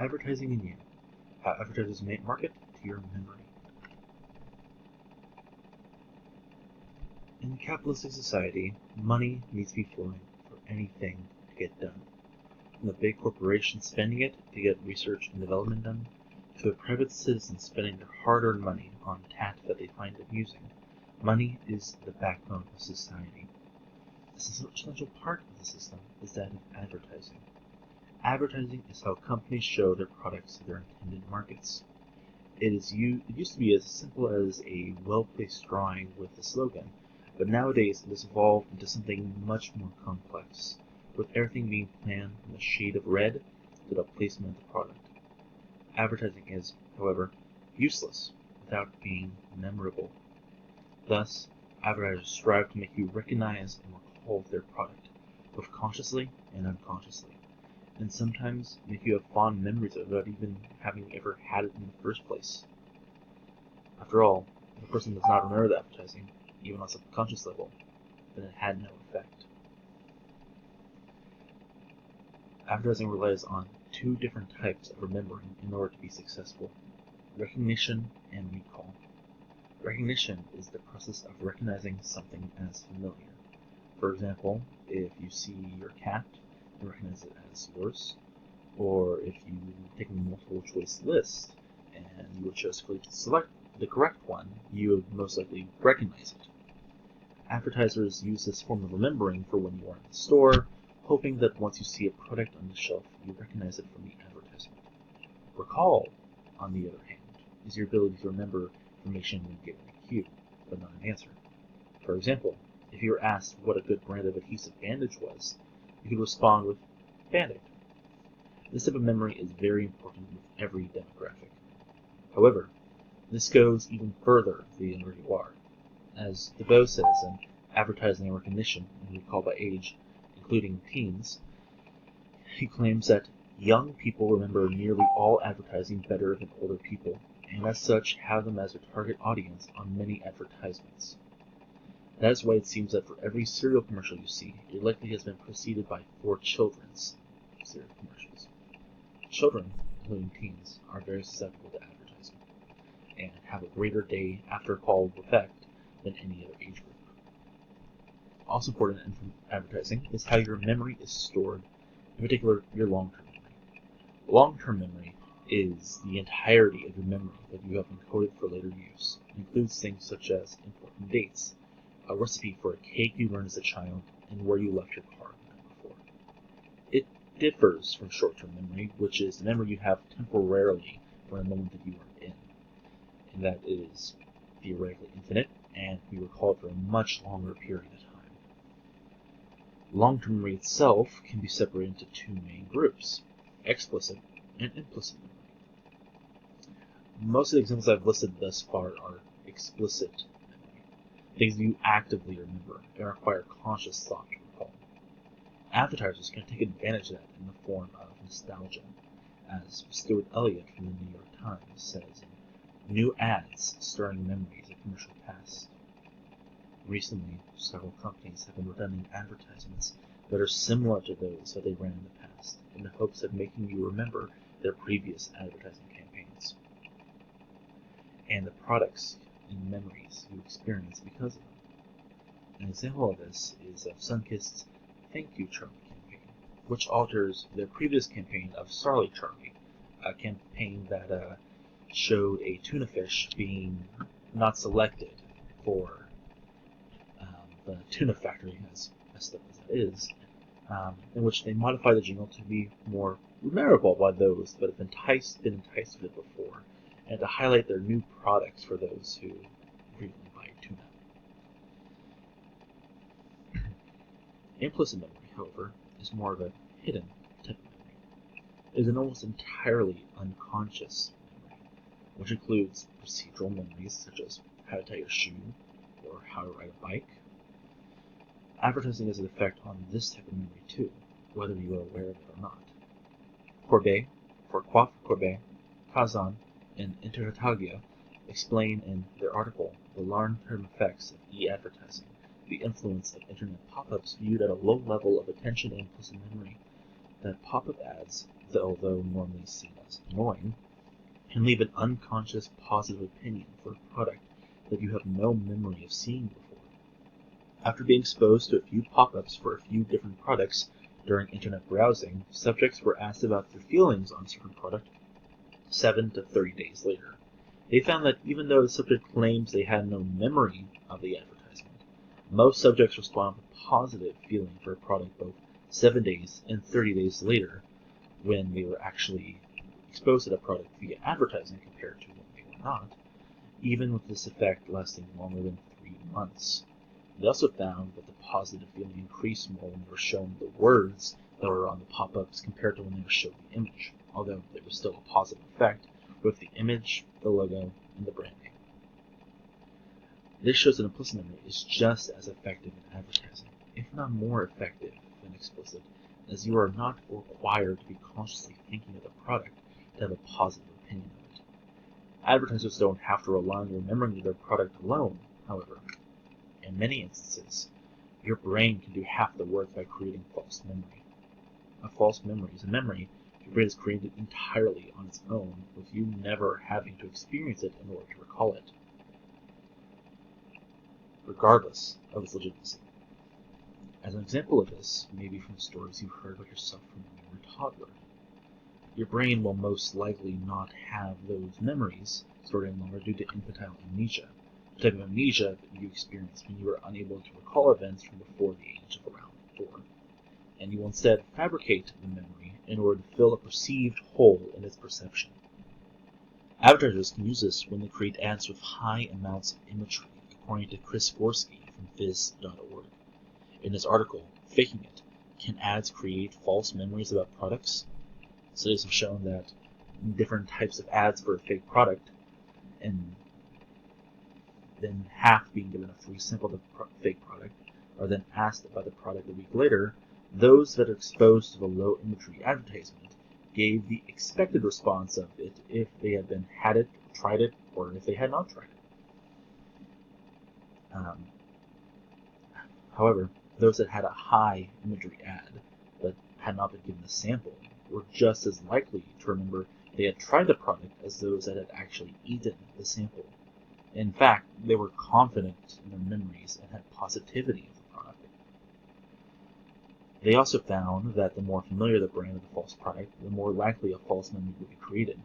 Advertising in you. How advertisers market to your memory. In a capitalistic society, money needs to be flowing for anything to get done. From the big corporations spending it to get research and development done, to the private citizens spending their hard-earned money on tasks that they find amusing, money is the backbone of society. A essential part of the system is that of advertising. Advertising is how companies show their products to their intended markets. It used to be as simple as a well-placed drawing with a slogan, but nowadays it has evolved into something much more complex, with everything being planned from the shade of red to the placement of the product. Advertising is, however, useless without being memorable. Thus, advertisers strive to make you recognize and recall their product, both consciously and unconsciously, and sometimes make you have fond memories of it without even having ever had it in the first place. After all, if a person does not remember the advertising, even on a subconscious level, then it had no effect. Advertising relies on two different types of remembering in order to be successful: recognition and recall. Recognition is the process of recognizing something as familiar. For example, if you see your cat, you recognize it as yours, or if you take a multiple choice list and you would just click select the correct one, you would most likely recognize it. Advertisers use this form of remembering for when you are in the store, hoping that once you see a product on the shelf, you recognize it from the advertisement. Recall, on the other hand, is your ability to remember information when given a cue, but not an answer. For example, if you were asked what a good brand of adhesive bandage was, you could respond with Band-Aid. This type of memory is very important with every demographic. However, this goes even further the younger you are. As DeBow says in Advertising and Recognition and Recall by Age, including teens, he claims that young people remember nearly all advertising better than older people, and as such have them as their target audience on many advertisements. That is why it seems that for every cereal commercial you see, it likely has been preceded by 4 children's cereal commercials. Children, including teens, are very susceptible to advertising, and have a greater day after call effect than any other age group. Also important in advertising is how your memory is stored, in particular your long-term memory. Long-term memory is the entirety of your memory that you have encoded for later use. It includes things such as important dates, a recipe for a cake you learned as a child, and where you left your car the night before. It differs from short-term memory, which is the memory you have temporarily for the moment that you are in that it is theoretically infinite and can be recalled for a much longer period of time. Long-term memory itself can be separated into 2 main groups: explicit and implicit memory. Most of the examples I've listed thus far are explicit memory, things that you actively remember and require conscious thought to recall. Advertisers can take advantage of that in the form of nostalgia, as Stuart Elliott from the New York Times says in New Ads Stirring Memories of Commercial Past. Recently, several companies have been running advertisements that are similar to those that they ran in the past, in the hopes of making you remember their previous advertising campaigns and the products and memories you experience because of them. An example of this is of Sunkist's Thank You Charlie campaign, which alters their previous campaign of Sorry Charlie, a campaign that showed a tuna fish being not selected for the tuna factory, as messed up as that is, in which they modify the jingle to be more memorable by those that have been enticed with it before, and to highlight their new products for those who frequently buy tuna. Implicit memory, however, is more of a hidden type of memory. It is an almost entirely unconscious memory, which includes procedural memories such as how to tie your shoe or how to ride a bike. Advertising has an effect on this type of memory too, whether you are aware of it or not. Courbet, for Coiffe Courbet, Kazan, and Intertagia explain in their article The Long-Term Effects of E-Advertising, the influence of internet pop-ups viewed at a low level of attention and implicit memory, that pop-up ads although normally seen as annoying, can leave an unconscious positive opinion for a product that you have no memory of seeing before. After being exposed to a few pop-ups for a few different products during internet browsing, subjects were asked about their feelings on a certain product 7 to 30 days later. They found that even though the subject claims they had no memory of the advertisement, most subjects respond with positive feeling for a product both 7 days and 30 days later when they were actually exposed to the product via advertising compared to when they were not, even with this effect lasting longer than 3 months. They also found that the positive feeling increased more when they were shown the words that were on the pop-ups compared to when they were shown the image, although there was still a positive effect with the image, the logo, and the brand name. This shows that implicit memory is just as effective in advertising, if not more effective than explicit, as you are not required to be consciously thinking of the product to have a positive opinion of it. Advertisers don't have to rely on remembering their product alone, however. In many instances, your brain can do half the work by creating false memory. A false memory is a memory your brain has created entirely on its own, with you never having to experience it in order to recall it, regardless of its legitimacy. As an example of this, maybe from stories you've heard about yourself from when you were a toddler. Your brain will most likely not have those memories stored any longer due to infantile amnesia, the type of amnesia that you experienced when you were unable to recall events from before the age of around 4. And you will instead fabricate the memory in order to fill a perceived hole in its perception. Advertisers can use this when they create ads with high amounts of imagery, according to Chris Forsky from Viz.org. In this article, Faking It, Can Ads Create False Memories About Products? Studies have shown that different types of ads for a fake product, and then half being given a free sample of the fake product, are then asked about the product a week later. Those that are exposed to the low imagery advertisement gave the expected response of it if they had it, tried it, or if they had not tried it. However, those that had a high imagery ad but had not been given a sample were just as likely to remember they had tried the product as those that had actually eaten the sample. In fact, they were confident in their memories and had positivity of the product. They also found that the more familiar the brand of the false product, the more likely a false memory would be created.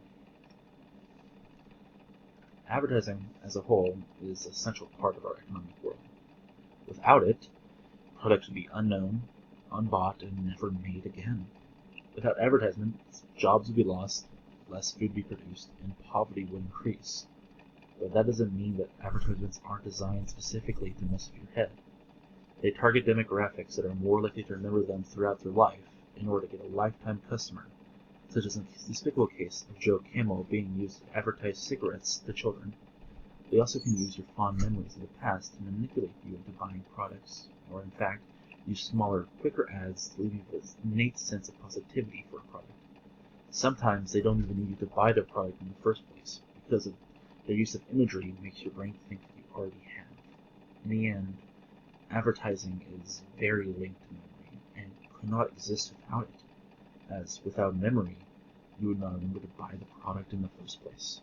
Advertising as a whole is a central part of our economic world. Without it, products would be unknown, unbought, and never made again. Without advertisement, jobs would be lost, less food would be produced, and poverty would increase. But that doesn't mean that advertisements aren't designed specifically to mess with your head. They target demographics that are more likely to remember them throughout their life in order to get a lifetime customer, such as in the despicable case of Joe Camel being used to advertise cigarettes to children. They also can use your fond memories of the past to manipulate you into buying products, or in fact, use smaller, quicker ads to leave you with an innate sense of positivity for a product. Sometimes they don't even need you to buy their product in the first place, because of their use of imagery makes your brain think that you already have. In the end, advertising is very linked to memory, and could not exist without it, as without memory, you would not remember to buy the product in the first place.